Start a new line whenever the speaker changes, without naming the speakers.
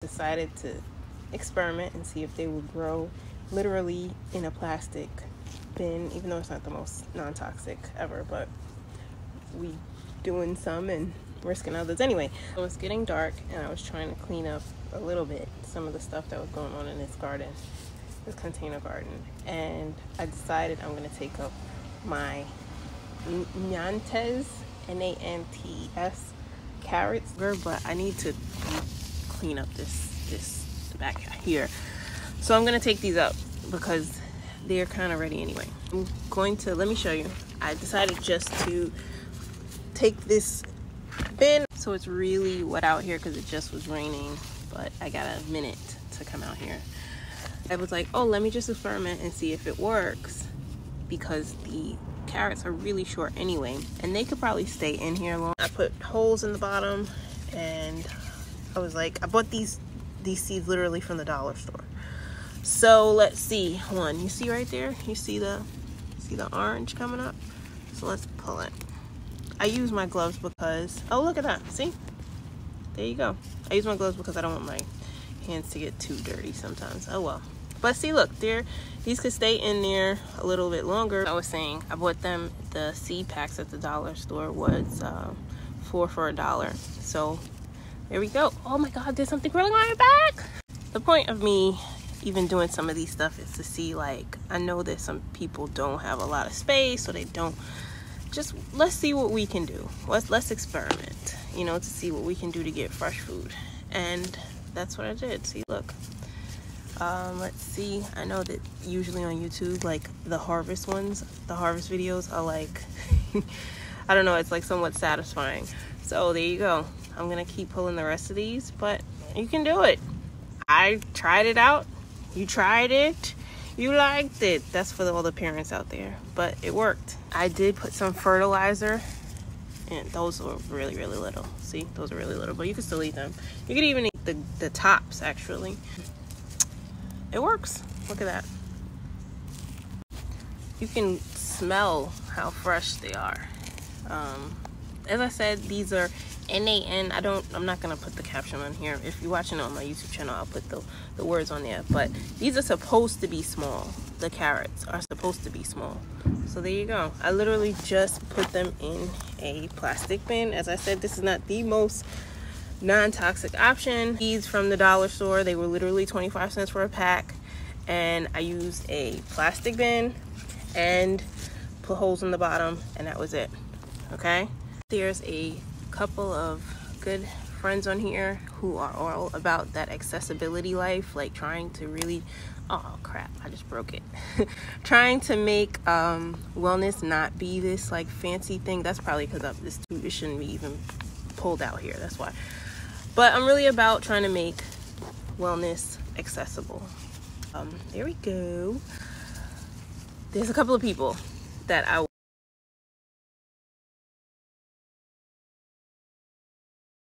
Decided to experiment and see if they would grow literally in a plastic bin, even though it's not the most non-toxic ever, but we doing some and risking others anyway. So it's getting dark and I was trying to clean up a little bit some of the stuff that was going on in this garden, this container garden, and I decided I'm going to take up my Nantes, Nantes carrots, but I need to clean up this back here, so I'm gonna take these up because they're kind of ready anyway. I'm going to, let me show you. I decided just to take this bin, so it's really wet out here because it just was raining, but I got a minute to come out here. I was like, oh, let me just experiment and see if it works, because the carrots are really short anyway and they could probably stay in here long. I put holes in the bottom and I was like, I bought these seeds literally from the dollar store. So let's see. One, you see right there, you see the orange coming up? So let's pull it. I use my gloves because, oh, look at that, see, there you go. I use my gloves because I don't want my hands to get too dirty sometimes. Oh well. But see, look, these could stay in there a little bit longer. I was saying, I bought them, the seed packs at the dollar store was 4 for $1. So there we go. Oh my God, there's something growing on my back. The point of me even doing some of these stuff is to see, like, I know that some people don't have a lot of space, so they don't, just let's see what we can do. Let's experiment, you know, to see what we can do to get fresh food. And that's what I did. See, look. Let's see. I know that usually on YouTube, like the harvest videos are like, I don't know, it's like somewhat satisfying. So there you go. I'm gonna keep pulling the rest of these, but you can do it. I tried it out. You tried it. You liked it. That's for all the parents out there, but it worked. I did put some fertilizer, and those were really, really little. See, those are really little, but you can still eat them. You could even eat the tops, actually. It works. Look at that. You can smell how fresh they are. As I said, these are NAN. I'm not gonna put the caption on here. If you're watching it on my YouTube channel, I'll put the words on there. But these are supposed to be small. The carrots are supposed to be small. So there you go. I literally just put them in a plastic bin. As I said, this is not the most non-toxic option. These from the dollar store, they were literally 25 cents for a pack, and I used a plastic bin and put holes in the bottom, and that was it. Okay, there's a couple of good friends on here who are all about that accessibility life, like trying to really, oh crap, I just broke it. Trying to make wellness not be this like fancy thing. That's probably because it shouldn't be even pulled out here, that's why. But I'm really about trying to make wellness accessible. There we go. There's a couple of people that I